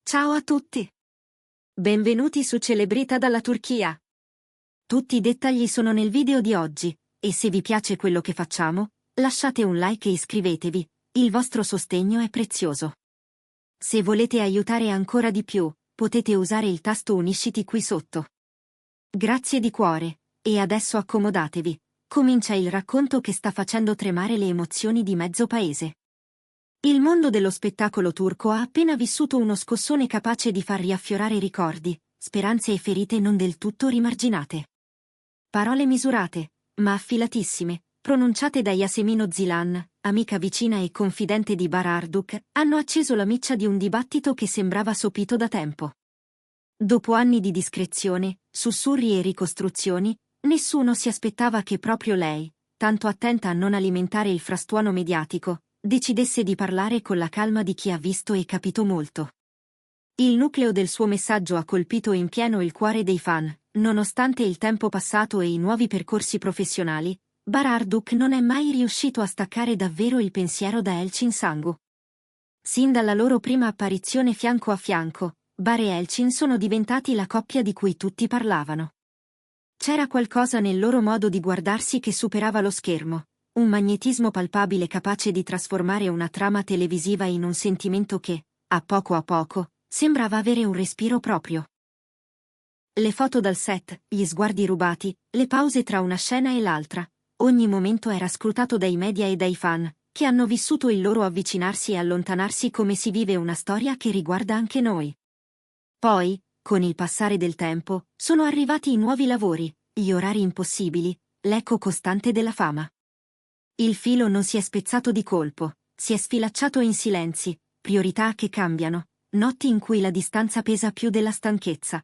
Ciao a tutti! Benvenuti su Celebrita dalla Turchia. Tutti i dettagli sono nel video di oggi, e se vi piace quello che facciamo, lasciate un like e iscrivetevi, il vostro sostegno è prezioso. Se volete aiutare ancora di più, potete usare il tasto Unisciti qui sotto. Grazie di cuore, e adesso accomodatevi, comincia il racconto che sta facendo tremare le emozioni di mezzo paese. Il mondo dello spettacolo turco ha appena vissuto uno scossone capace di far riaffiorare ricordi, speranze e ferite non del tutto rimarginate. Parole misurate, ma affilatissime, pronunciate da Yasemin Özzilan, amica vicina e confidente di Bahar Arduk, hanno acceso la miccia di un dibattito che sembrava sopito da tempo. Dopo anni di discrezione, sussurri e ricostruzioni, nessuno si aspettava che proprio lei, tanto attenta a non alimentare il frastuono mediatico, decidesse di parlare con la calma di chi ha visto e capito molto. Il nucleo del suo messaggio ha colpito in pieno il cuore dei fan, nonostante il tempo passato e i nuovi percorsi professionali. Bahar Arduk non è mai riuscito a staccare davvero il pensiero da Elçin Sangu. Sin dalla loro prima apparizione fianco a fianco, Bahar e Elçin sono diventati la coppia di cui tutti parlavano. C'era qualcosa nel loro modo di guardarsi che superava lo schermo. Un magnetismo palpabile capace di trasformare una trama televisiva in un sentimento che, a poco, sembrava avere un respiro proprio. Le foto dal set, gli sguardi rubati, le pause tra una scena e l'altra, ogni momento era scrutato dai media e dai fan, che hanno vissuto il loro avvicinarsi e allontanarsi come si vive una storia che riguarda anche noi. Poi, con il passare del tempo, sono arrivati i nuovi lavori, gli orari impossibili, l'eco costante della fama. Il filo non si è spezzato di colpo, si è sfilacciato in silenzi, priorità che cambiano, notti in cui la distanza pesa più della stanchezza.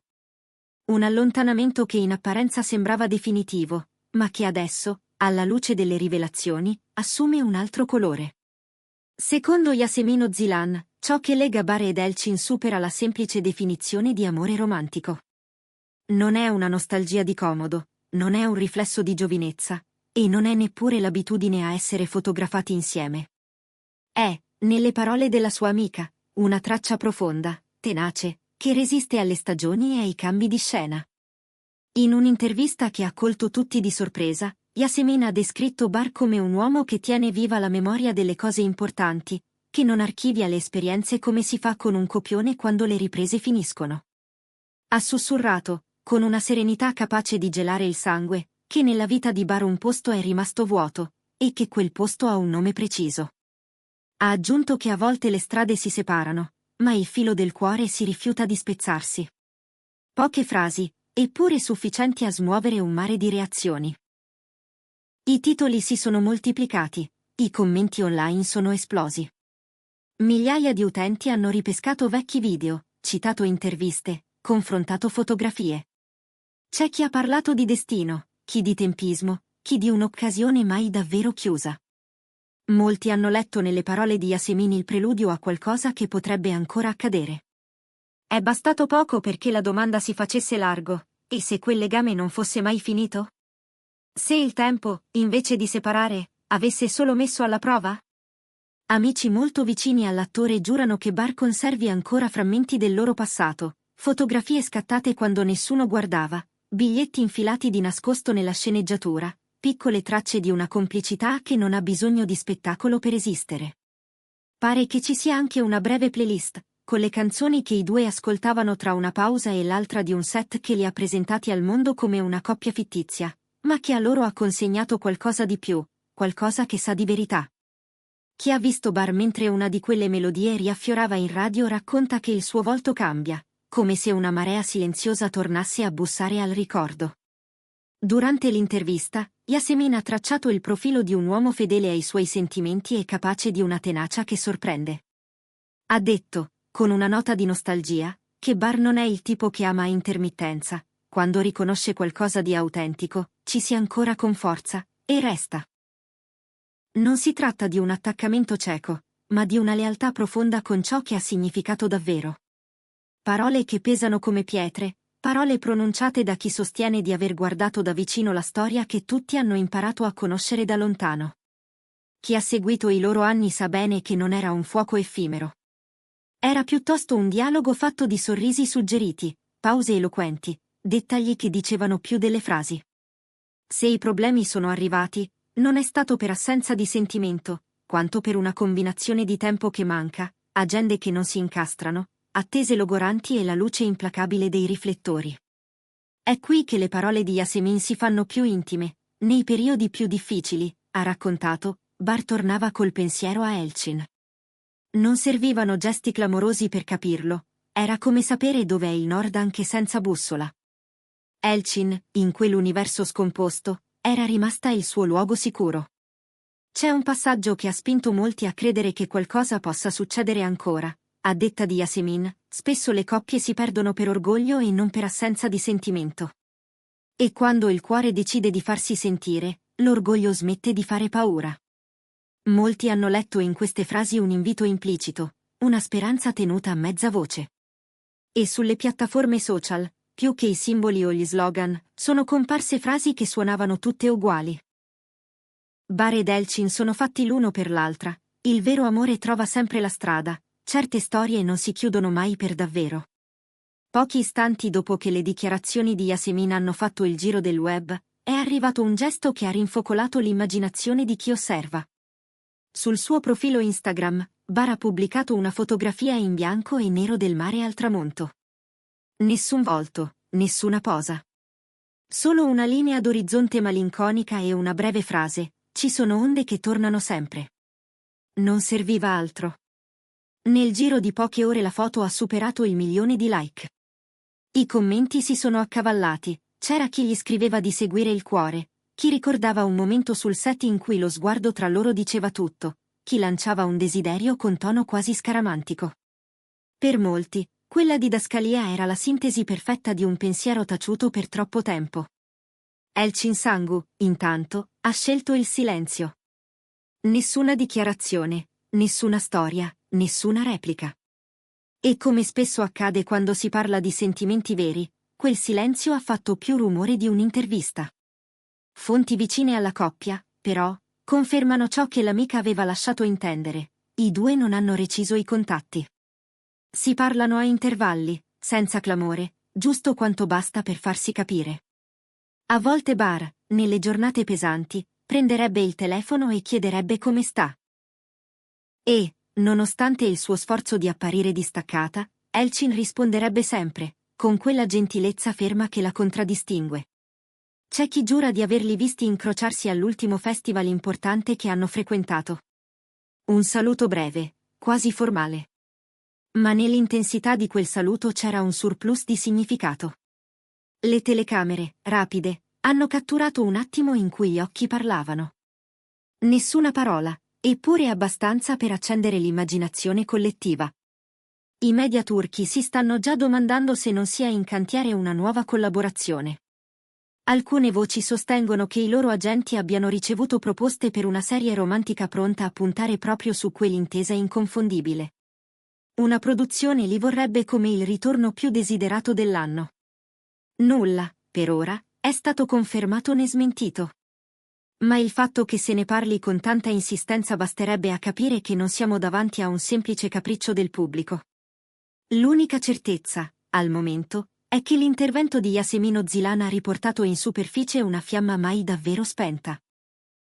Un allontanamento che in apparenza sembrava definitivo, ma che adesso, alla luce delle rivelazioni, assume un altro colore. Secondo Yasemin Özzilan, ciò che lega Bahar ed Elçin supera la semplice definizione di amore romantico. Non è una nostalgia di comodo, non è un riflesso di giovinezza, e non è neppure l'abitudine a essere fotografati insieme. È, nelle parole della sua amica, una traccia profonda, tenace, che resiste alle stagioni e ai cambi di scena. In un'intervista che ha colto tutti di sorpresa, Yasemin ha descritto Bahar come un uomo che tiene viva la memoria delle cose importanti, che non archivia le esperienze come si fa con un copione quando le riprese finiscono. Ha sussurrato, con una serenità capace di gelare il sangue, che nella vita di Bahar un posto è rimasto vuoto, e che quel posto ha un nome preciso. Ha aggiunto che a volte le strade si separano, ma il filo del cuore si rifiuta di spezzarsi. Poche frasi, eppure sufficienti a smuovere un mare di reazioni. I titoli si sono moltiplicati, i commenti online sono esplosi. Migliaia di utenti hanno ripescato vecchi video, citato interviste, confrontato fotografie. C'è chi ha parlato di destino, chi di tempismo, chi di un'occasione mai davvero chiusa. Molti hanno letto nelle parole di Yasemin il preludio a qualcosa che potrebbe ancora accadere. È bastato poco perché la domanda si facesse largo, e se quel legame non fosse mai finito? Se il tempo, invece di separare, avesse solo messo alla prova? Amici molto vicini all'attore giurano che Bahar conservi ancora frammenti del loro passato, fotografie scattate quando nessuno guardava, biglietti infilati di nascosto nella sceneggiatura, piccole tracce di una complicità che non ha bisogno di spettacolo per esistere. Pare che ci sia anche una breve playlist, con le canzoni che i due ascoltavano tra una pausa e l'altra di un set che li ha presentati al mondo come una coppia fittizia, ma che a loro ha consegnato qualcosa di più, qualcosa che sa di verità. Chi ha visto Bahar mentre una di quelle melodie riaffiorava in radio racconta che il suo volto cambia, come se una marea silenziosa tornasse a bussare al ricordo. Durante l'intervista, Yasemin ha tracciato il profilo di un uomo fedele ai suoi sentimenti e capace di una tenacia che sorprende. Ha detto, con una nota di nostalgia, che Bahar non è il tipo che ama a intermittenza, quando riconosce qualcosa di autentico, ci si ancora con forza, e resta. Non si tratta di un attaccamento cieco, ma di una lealtà profonda con ciò che ha significato davvero. Parole che pesano come pietre, parole pronunciate da chi sostiene di aver guardato da vicino la storia che tutti hanno imparato a conoscere da lontano. Chi ha seguito i loro anni sa bene che non era un fuoco effimero. Era piuttosto un dialogo fatto di sorrisi suggeriti, pause eloquenti, dettagli che dicevano più delle frasi. Se i problemi sono arrivati, non è stato per assenza di sentimento, quanto per una combinazione di tempo che manca, agende che non si incastrano, attese logoranti e la luce implacabile dei riflettori. È qui che le parole di Yasemin si fanno più intime, nei periodi più difficili, ha raccontato, Bar tornava col pensiero a Elchin. Non servivano gesti clamorosi per capirlo, era come sapere dove è il nord anche senza bussola. Elchin, in quell'universo scomposto, era rimasta il suo luogo sicuro. C'è un passaggio che ha spinto molti a credere che qualcosa possa succedere ancora. A detta di Yasemin, spesso le coppie si perdono per orgoglio e non per assenza di sentimento. E quando il cuore decide di farsi sentire, l'orgoglio smette di fare paura. Molti hanno letto in queste frasi un invito implicito, una speranza tenuta a mezza voce. E sulle piattaforme social, più che i simboli o gli slogan, sono comparse frasi che suonavano tutte uguali. Bar ed Elchin sono fatti l'uno per l'altra, il vero amore trova sempre la strada, certe storie non si chiudono mai per davvero. Pochi istanti dopo che le dichiarazioni di Yasemin hanno fatto il giro del web, è arrivato un gesto che ha rinfocolato l'immaginazione di chi osserva. Sul suo profilo Instagram, Bar ha pubblicato una fotografia in bianco e nero del mare al tramonto. Nessun volto, nessuna posa. Solo una linea d'orizzonte malinconica e una breve frase, ci sono onde che tornano sempre. Non serviva altro. Nel giro di poche ore la foto ha superato il 1.000.000 di like. I commenti si sono accavallati, c'era chi gli scriveva di seguire il cuore, chi ricordava un momento sul set in cui lo sguardo tra loro diceva tutto, chi lanciava un desiderio con tono quasi scaramantico. Per molti, quella didascalia era la sintesi perfetta di un pensiero taciuto per troppo tempo. Elchin Sangu, intanto, ha scelto il silenzio. Nessuna dichiarazione, nessuna storia, nessuna replica. E come spesso accade quando si parla di sentimenti veri, quel silenzio ha fatto più rumore di un'intervista. Fonti vicine alla coppia, però, confermano ciò che l'amica aveva lasciato intendere: i due non hanno reciso i contatti. Si parlano a intervalli, senza clamore, giusto quanto basta per farsi capire. A volte Bar, nelle giornate pesanti, prenderebbe il telefono e chiederebbe come sta. E, nonostante il suo sforzo di apparire distaccata, Elchin risponderebbe sempre, con quella gentilezza ferma che la contraddistingue. C'è chi giura di averli visti incrociarsi all'ultimo festival importante che hanno frequentato. Un saluto breve, quasi formale. Ma nell'intensità di quel saluto c'era un surplus di significato. Le telecamere, rapide, hanno catturato un attimo in cui gli occhi parlavano. Nessuna parola, eppure abbastanza per accendere l'immaginazione collettiva. I media turchi si stanno già domandando se non sia in cantiere una nuova collaborazione. Alcune voci sostengono che i loro agenti abbiano ricevuto proposte per una serie romantica pronta a puntare proprio su quell'intesa inconfondibile. Una produzione li vorrebbe come il ritorno più desiderato dell'anno. Nulla, per ora, è stato confermato né smentito. Ma il fatto che se ne parli con tanta insistenza basterebbe a capire che non siamo davanti a un semplice capriccio del pubblico. L'unica certezza, al momento, è che l'intervento di Yasemin Ozilan ha riportato in superficie una fiamma mai davvero spenta.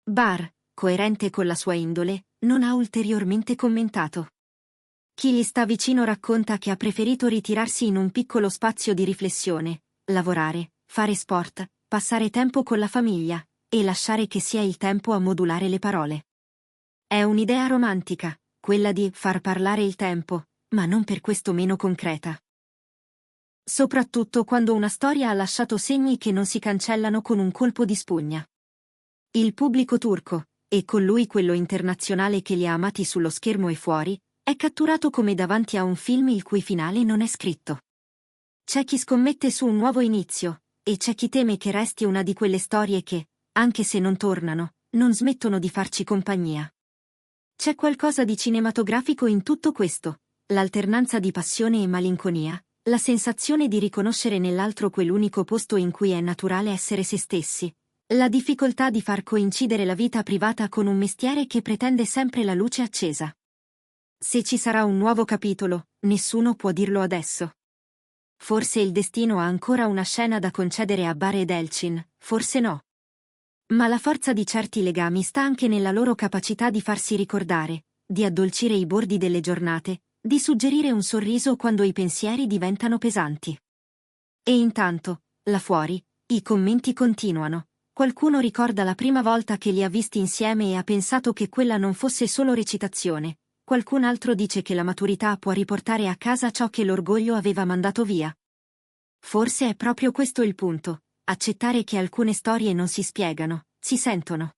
Bar, coerente con la sua indole, non ha ulteriormente commentato. Chi gli sta vicino racconta che ha preferito ritirarsi in un piccolo spazio di riflessione, lavorare, fare sport, passare tempo con la famiglia, e lasciare che sia il tempo a modulare le parole. È un'idea romantica, quella di far parlare il tempo, ma non per questo meno concreta. Soprattutto quando una storia ha lasciato segni che non si cancellano con un colpo di spugna. Il pubblico turco, e con lui quello internazionale che li ha amati sullo schermo e fuori, è catturato come davanti a un film il cui finale non è scritto. C'è chi scommette su un nuovo inizio, e c'è chi teme che resti una di quelle storie che, anche se non tornano, non smettono di farci compagnia. C'è qualcosa di cinematografico in tutto questo, l'alternanza di passione e malinconia, la sensazione di riconoscere nell'altro quell'unico posto in cui è naturale essere se stessi, la difficoltà di far coincidere la vita privata con un mestiere che pretende sempre la luce accesa. Se ci sarà un nuovo capitolo, nessuno può dirlo adesso. Forse il destino ha ancora una scena da concedere a Bare ed Elchin, forse no. Ma la forza di certi legami sta anche nella loro capacità di farsi ricordare, di addolcire i bordi delle giornate, di suggerire un sorriso quando i pensieri diventano pesanti. E intanto, là fuori, i commenti continuano. Qualcuno ricorda la prima volta che li ha visti insieme e ha pensato che quella non fosse solo recitazione. Qualcun altro dice che la maturità può riportare a casa ciò che l'orgoglio aveva mandato via. Forse è proprio questo il punto, accettare che alcune storie non si spiegano, si sentono.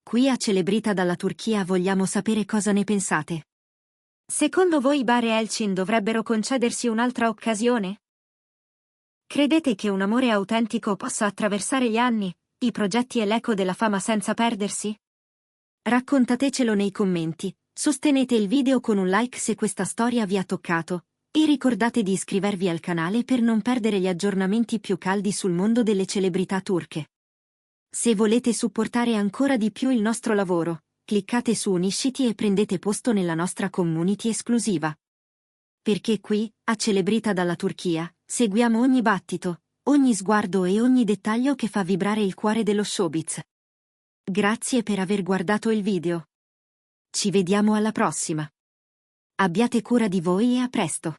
Qui a Celebrita dalla Turchia vogliamo sapere cosa ne pensate. Secondo voi Bare e Elchin dovrebbero concedersi un'altra occasione? Credete che un amore autentico possa attraversare gli anni, i progetti e l'eco della fama senza perdersi? Raccontatecelo nei commenti, sostenete il video con un like se questa storia vi ha toccato, e ricordate di iscrivervi al canale per non perdere gli aggiornamenti più caldi sul mondo delle celebrità turche. Se volete supportare ancora di più il nostro lavoro, cliccate su Unisciti e prendete posto nella nostra community esclusiva. Perché qui, a Celebrita dalla Turchia, seguiamo ogni battito, ogni sguardo e ogni dettaglio che fa vibrare il cuore dello showbiz. Grazie per aver guardato il video. Ci vediamo alla prossima. Abbiate cura di voi e a presto.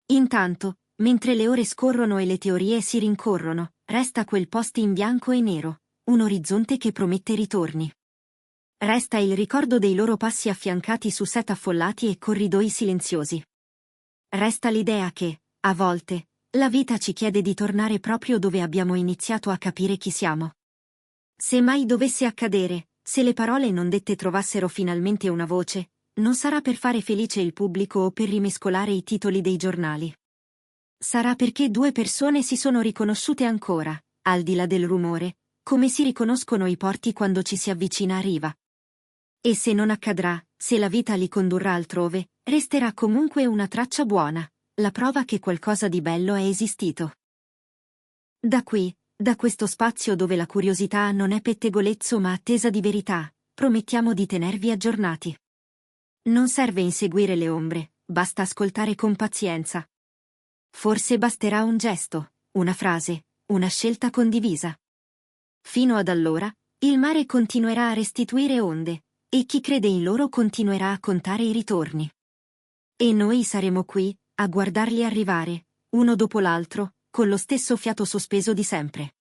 Intanto, mentre le ore scorrono e le teorie si rincorrono, resta quel post in bianco e nero, un orizzonte che promette ritorni. Resta il ricordo dei loro passi affiancati su set affollati e corridoi silenziosi. Resta l'idea che, a volte, la vita ci chiede di tornare proprio dove abbiamo iniziato a capire chi siamo. Se mai dovesse accadere, se le parole non dette trovassero finalmente una voce, non sarà per fare felice il pubblico o per rimescolare i titoli dei giornali. Sarà perché due persone si sono riconosciute ancora, al di là del rumore, come si riconoscono i porti quando ci si avvicina a riva. E se non accadrà, se la vita li condurrà altrove, resterà comunque una traccia buona, la prova che qualcosa di bello è esistito. Da qui, da questo spazio dove la curiosità non è pettegolezzo ma attesa di verità, promettiamo di tenervi aggiornati. Non serve inseguire le ombre, basta ascoltare con pazienza. Forse basterà un gesto, una frase, una scelta condivisa. Fino ad allora, il mare continuerà a restituire onde, e chi crede in loro continuerà a contare i ritorni. E noi saremo qui, a guardarli arrivare, uno dopo l'altro, con lo stesso fiato sospeso di sempre.